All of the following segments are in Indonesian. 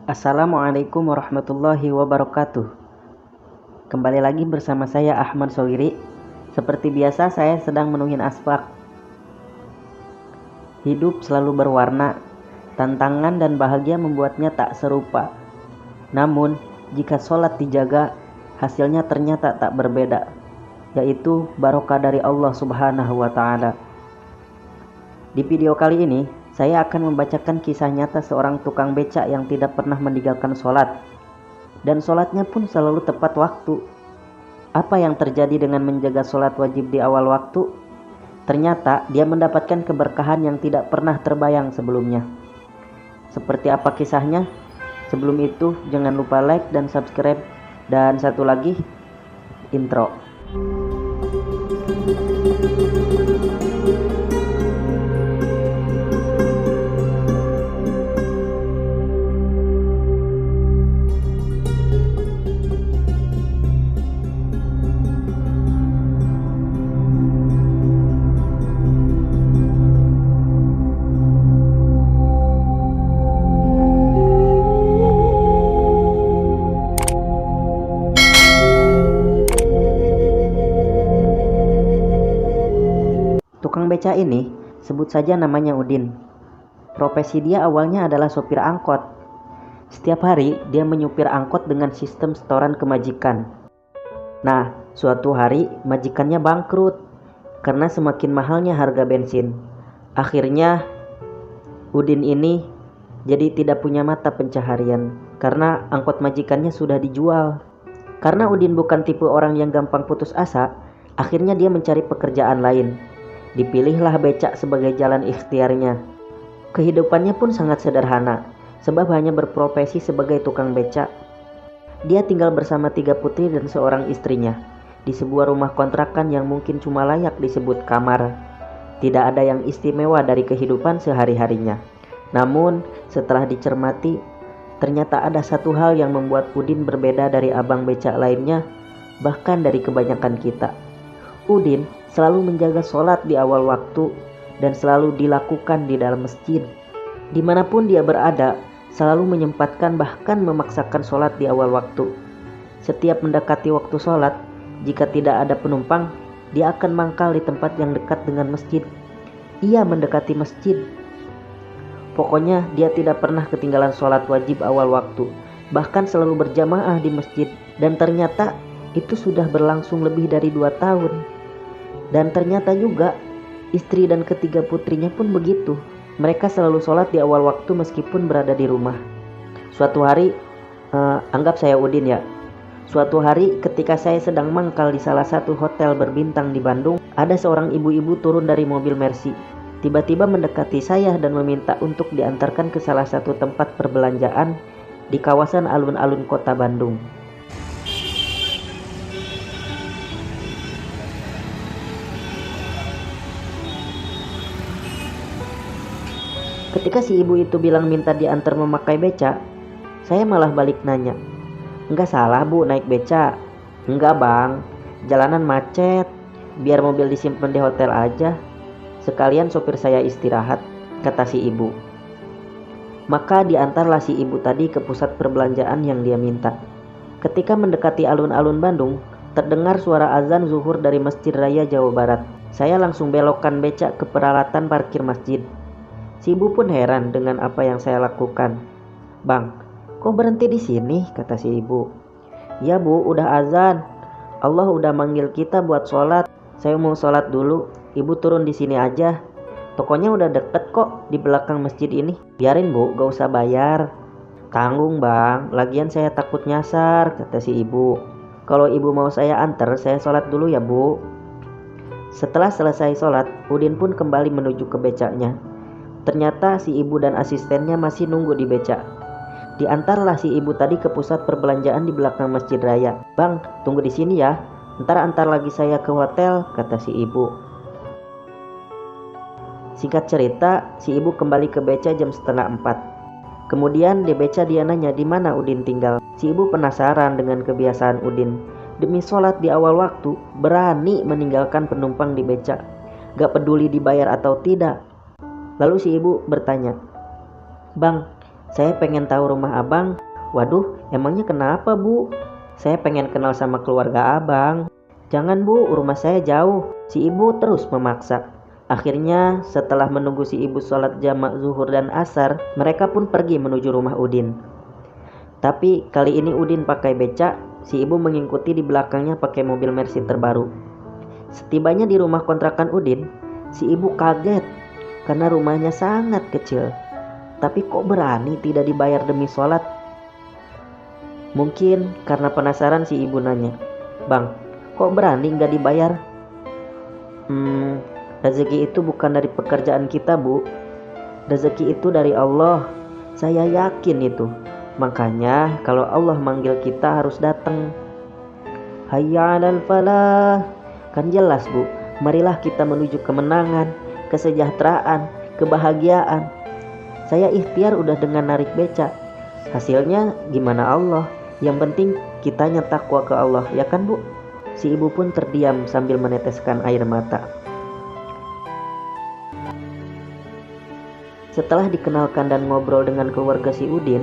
Assalamualaikum warahmatullahi wabarakatuh. Kembali lagi bersama saya Ahmad Sowiri. Seperti biasa saya sedang menuhin asfak. Hidup selalu berwarna, tantangan dan bahagia membuatnya tak serupa. Namun jika sholat dijaga, hasilnya ternyata tak berbeda, yaitu barokah dari Allah Subhanahu wa Ta'ala. Di video kali ini saya akan membacakan kisah nyata seorang tukang becak yang tidak pernah meninggalkan sholat, dan sholatnya pun selalu tepat waktu. Apa yang terjadi dengan menjaga sholat wajib di awal waktu? Ternyata dia mendapatkan keberkahan yang tidak pernah terbayang sebelumnya. Seperti apa kisahnya? Sebelum itu jangan lupa like dan subscribe. Dan satu lagi, intro. Tukang beca ini, sebut saja namanya Udin. Profesi dia awalnya adalah sopir angkot. Setiap hari dia menyupir angkot dengan sistem setoran ke majikan. Nah, suatu hari majikannya bangkrut karena semakin mahalnya harga bensin. Akhirnya Udin ini jadi tidak punya mata pencaharian karena angkot majikannya sudah dijual. Karena Udin bukan tipe orang yang gampang putus asa, akhirnya dia mencari pekerjaan lain. Dipilihlah becak sebagai jalan ikhtiarnya. Kehidupannya pun sangat sederhana, sebab hanya berprofesi sebagai tukang becak. Dia tinggal bersama 3 putri dan seorang istrinya di sebuah rumah kontrakan yang mungkin cuma layak disebut kamar. Tidak ada yang istimewa dari kehidupan sehari-harinya. Namun setelah dicermati, ternyata ada satu hal yang membuat Udin berbeda dari abang becak lainnya, bahkan dari kebanyakan kita. Udin selalu menjaga sholat di awal waktu dan selalu dilakukan di dalam masjid. Dimanapun dia berada, selalu menyempatkan bahkan memaksakan sholat di awal waktu. Setiap mendekati waktu sholat, jika tidak ada penumpang, dia akan mangkal di tempat yang dekat dengan masjid. Ia mendekati masjid. Pokoknya dia tidak pernah ketinggalan sholat wajib awal waktu, bahkan selalu berjamaah di masjid. Dan ternyata itu sudah berlangsung lebih dari 2 tahun. Dan ternyata juga istri dan ketiga putrinya pun begitu. Mereka selalu sholat di awal waktu meskipun berada di rumah. Suatu hari, anggap saya Udin ya. Suatu hari ketika saya sedang mangkal di salah satu hotel berbintang di Bandung, ada seorang ibu-ibu turun dari mobil Mercy. Tiba-tiba mendekati saya dan meminta untuk diantarkan ke salah satu tempat perbelanjaan di kawasan alun-alun kota Bandung. Ketika si ibu itu bilang minta diantar memakai beca, saya malah balik nanya, "Enggak salah bu naik beca?" "Enggak bang, jalanan macet, biar mobil disimpan di hotel aja. Sekalian sopir saya istirahat," kata si ibu. Maka diantarlah si ibu tadi ke pusat perbelanjaan yang dia minta. Ketika mendekati alun-alun Bandung, terdengar suara azan zuhur dari Masjid Raya Jawa Barat. Saya langsung belokkan beca ke peralatan parkir masjid. Si ibu pun heran dengan apa yang saya lakukan. "Bang, kok berhenti di sini?" kata si ibu. "Ya bu, udah azan. Allah udah manggil kita buat sholat. Saya mau sholat dulu. Ibu turun di sini aja. Tokonya udah deket kok di belakang masjid ini." "Biarin bu, gak usah bayar." "Tanggung bang, lagian saya takut nyasar," kata si ibu. "Kalau ibu mau saya antar, saya sholat dulu ya bu." Setelah selesai sholat, Udin pun kembali menuju ke becaknya. Ternyata si ibu dan asistennya masih nunggu di becak. Diantarlah si ibu tadi ke pusat perbelanjaan di belakang Masjid Raya. "Bang, tunggu di sini ya. Ntar antar lagi saya ke hotel," kata si ibu. Singkat cerita, si ibu kembali ke beca jam 3:30. Kemudian di beca dia nanya di mana Udin tinggal. Si ibu penasaran dengan kebiasaan Udin. Demi sholat di awal waktu, berani meninggalkan penumpang di beca. Gak peduli dibayar atau tidak. Lalu si ibu bertanya, "Bang, Saya pengen tahu rumah abang. Waduh, emangnya kenapa bu? Saya pengen kenal sama keluarga abang. Jangan bu, rumah saya jauh. Si ibu terus memaksa. Akhirnya setelah menunggu si ibu sholat jamak zuhur dan asar, mereka pun pergi menuju rumah Udin. Tapi kali ini Udin pakai becak, si ibu mengikuti di belakangnya pakai mobil Mercy terbaru. Setibanya di rumah kontrakan Udin, si ibu kaget karena rumahnya sangat kecil. Tapi kok berani tidak dibayar demi sholat? Mungkin karena penasaran si ibu nanya, "Bang, kok berani nggak dibayar?" Rezeki itu bukan dari pekerjaan kita bu. Rezeki itu dari Allah. Saya yakin itu. Makanya kalau Allah manggil kita harus datang. Hayya 'alal falah. Kan jelas bu, marilah kita menuju kemenangan, kesejahteraan, kebahagiaan. Saya ikhtiar udah dengan narik beca. Hasilnya gimana Allah? Yang penting kitanya takwa ke Allah, ya kan bu? Si ibu pun terdiam sambil meneteskan air mata. Setelah dikenalkan dan ngobrol dengan keluarga si Udin,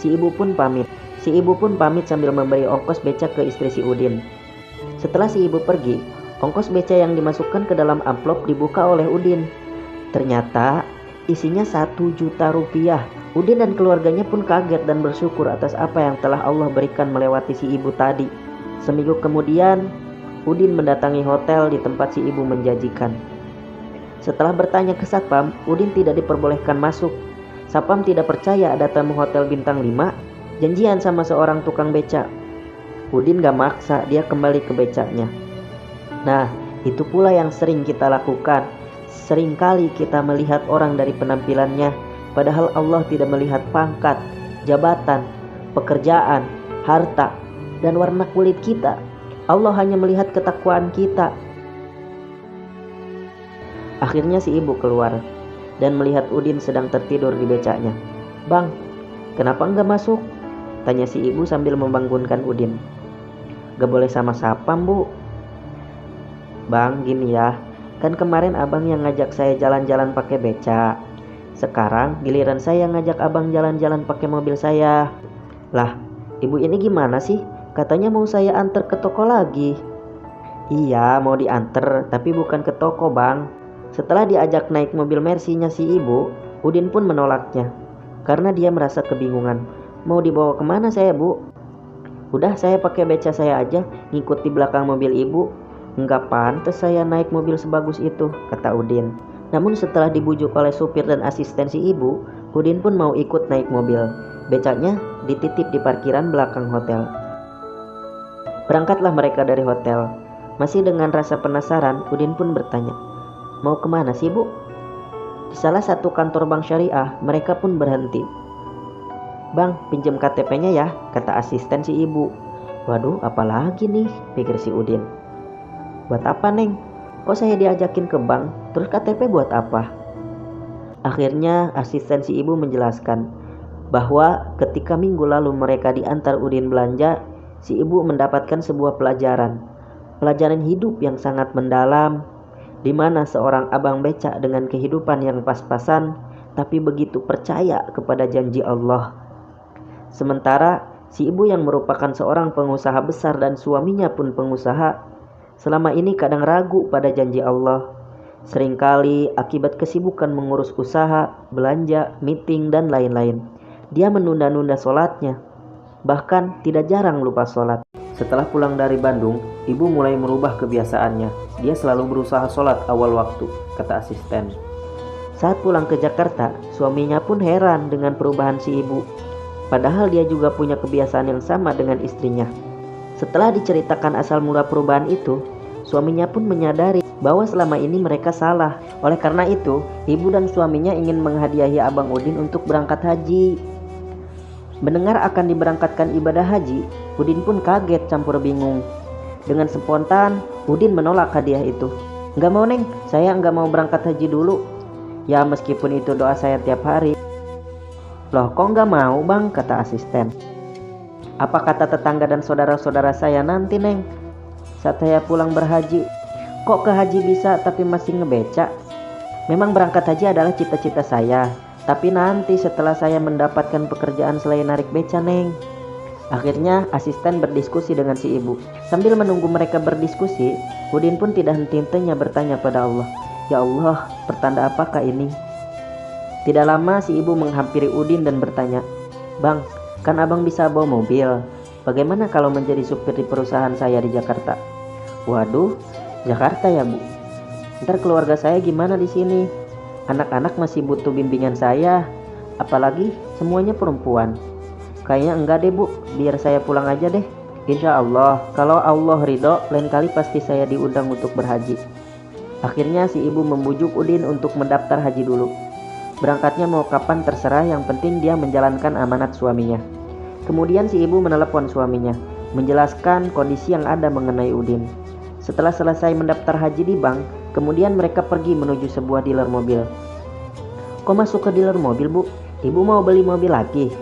si ibu pun pamit. Si ibu pun pamit sambil memberi ongkos beca ke istri si Udin. Setelah si ibu pergi, ongkos beca yang dimasukkan ke dalam amplop dibuka oleh Udin. Ternyata isinya 1 juta rupiah. Udin dan keluarganya pun kaget dan bersyukur atas apa yang telah Allah berikan melewati si ibu tadi. Seminggu kemudian, Udin mendatangi hotel di tempat si ibu menjanjikan. Setelah bertanya ke Satpam, Udin tidak diperbolehkan masuk. Satpam tidak percaya ada tamu hotel bintang 5 janjian sama seorang tukang beca. Udin gak maksa, dia kembali ke becaknya. Nah, itu pula yang sering kita lakukan. Seringkali kita melihat orang dari penampilannya, padahal Allah tidak melihat pangkat, jabatan, pekerjaan, harta, dan warna kulit kita. Allah hanya melihat ketakwaan kita. Akhirnya si ibu keluar dan melihat Udin sedang tertidur di becaknya. "Bang, kenapa enggak masuk?" tanya si ibu sambil membangunkan Udin. "Gak boleh sama Satpam bu." "Bang, gini ya, kan kemarin abang yang ngajak saya jalan-jalan pakai beca. Sekarang giliran saya ngajak abang jalan-jalan pakai mobil saya." "Lah, ibu ini gimana sih? Katanya mau saya antar ke toko lagi." "Iya, mau diantar, tapi bukan ke toko bang." Setelah diajak naik mobil Mercy-nya si ibu, Udin pun menolaknya karena dia merasa kebingungan. "Mau dibawa kemana saya bu?" "Udah saya pakai beca saya aja, ngikut di belakang mobil ibu." "Nggak pantas saya naik mobil sebagus itu," kata Udin. Namun setelah dibujuk oleh supir dan asisten si ibu, Udin pun mau ikut naik mobil. Becaknya dititip di parkiran belakang hotel. Berangkatlah mereka dari hotel. Masih dengan rasa penasaran, Udin pun bertanya, "Mau kemana sih bu?" Di salah satu kantor bank syariah, mereka pun berhenti. "Bang, pinjam KTP-nya ya," kata asisten si ibu. "Waduh, apalagi nih," pikir si Udin. "Buat apa neng? Kok saya diajakin ke bank, terus KTP buat apa?" Akhirnya asisten si ibu menjelaskan bahwa ketika minggu lalu mereka diantar Udin belanja, si ibu mendapatkan sebuah pelajaran hidup yang sangat mendalam, di mana seorang abang becak dengan kehidupan yang pas-pasan tapi begitu percaya kepada janji Allah. Sementara si ibu yang merupakan seorang pengusaha besar dan suaminya pun pengusaha, selama ini kadang ragu pada janji Allah. Seringkali akibat kesibukan mengurus usaha, belanja, meeting, dan lain-lain, dia menunda-nunda sholatnya. Bahkan tidak jarang lupa sholat. Setelah pulang dari Bandung, ibu mulai merubah kebiasaannya. Dia selalu berusaha sholat awal waktu, kata asisten. Saat pulang ke Jakarta, suaminya pun heran dengan perubahan si ibu. Padahal dia juga punya kebiasaan yang sama dengan istrinya. Setelah diceritakan asal mula perubahan itu, suaminya pun menyadari bahwa selama ini mereka salah. Oleh karena itu, ibu dan suaminya ingin menghadiahi Abang Udin untuk berangkat haji. Mendengar akan diberangkatkan ibadah haji, Udin pun kaget campur bingung. Dengan spontan, Udin menolak hadiah itu. "Nggak mau neng, saya nggak mau berangkat haji dulu." "Ya meskipun itu doa saya tiap hari." "Loh kok nggak mau bang?" kata asisten. "Apa kata tetangga dan saudara-saudara saya nanti neng? Saat saya pulang berhaji, kok ke haji bisa tapi masih ngebeca? Memang berangkat haji adalah cita-cita saya. Tapi nanti setelah saya mendapatkan pekerjaan selain narik beca, Neng. Akhirnya asisten berdiskusi dengan si ibu. Sambil menunggu mereka berdiskusi, Udin pun tidak henti-hentinya bertanya pada Allah, "Ya Allah, pertanda apakah ini?" Tidak lama si ibu menghampiri Udin dan bertanya, "Bang, kan abang bisa bawa mobil. Bagaimana kalau menjadi supir di perusahaan saya di Jakarta?" "Waduh, Jakarta ya, Bu. Ntar keluarga saya gimana di sini? Anak-anak masih butuh bimbingan saya, apalagi semuanya perempuan." "Kayaknya enggak deh, Bu, biar saya pulang aja deh. Insya Allah, kalau Allah ridho, lain kali pasti saya diundang untuk berhaji." Akhirnya si ibu membujuk Udin untuk mendaftar haji dulu. Berangkatnya mau kapan terserah, yang penting dia menjalankan amanat suaminya. Kemudian si ibu menelepon suaminya, menjelaskan kondisi yang ada mengenai Udin. Setelah selesai mendaftar haji di bank, kemudian mereka pergi menuju sebuah dealer mobil. "Kok masuk ke dealer mobil, Bu? Ibu mau beli mobil lagi?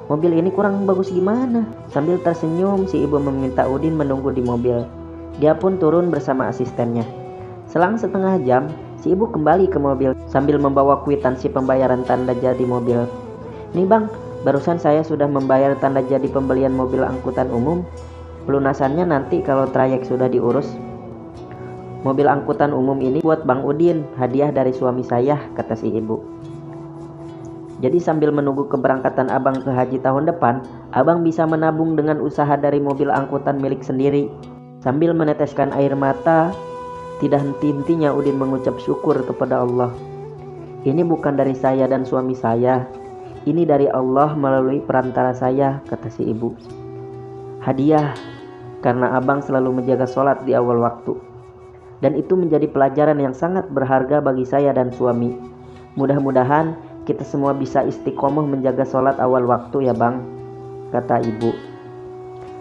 Mobil ini kurang bagus gimana?" Sambil tersenyum, si ibu meminta Udin menunggu di mobil. Dia pun turun bersama asistennya. Selang setengah jam, si ibu kembali ke mobil sambil membawa kwitansi pembayaran tanda jadi mobil. "Nih Bang, barusan saya sudah membayar tanda jadi pembelian mobil angkutan umum. Pelunasannya nanti kalau trayek sudah diurus. Mobil angkutan umum ini buat Bang Udin, hadiah dari suami saya," kata si ibu. Jadi sambil menunggu keberangkatan abang ke haji tahun depan, abang bisa menabung dengan usaha dari mobil angkutan milik sendiri. Sambil meneteskan air mata, tidak henti-hentinya Udin mengucap syukur kepada Allah. "Ini bukan dari saya dan suami saya, ini dari Allah melalui perantara saya," kata si ibu. "Hadiah, karena abang selalu menjaga sholat di awal waktu. Dan itu menjadi pelajaran yang sangat berharga bagi saya dan suami. Mudah-mudahan kita semua bisa istiqomah menjaga sholat awal waktu ya Bang," kata ibu.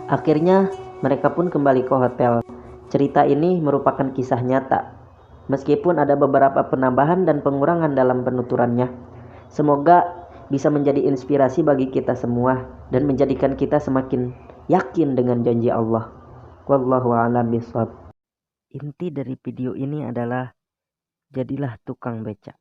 Akhirnya mereka pun kembali ke hotel. Cerita ini merupakan kisah nyata, meskipun ada beberapa penambahan dan pengurangan dalam penuturannya. Semoga bisa menjadi inspirasi bagi kita semua dan menjadikan kita semakin yakin dengan janji Allah. Wallahu a'lam bishawab. Inti dari video ini adalah jadilah tukang beca.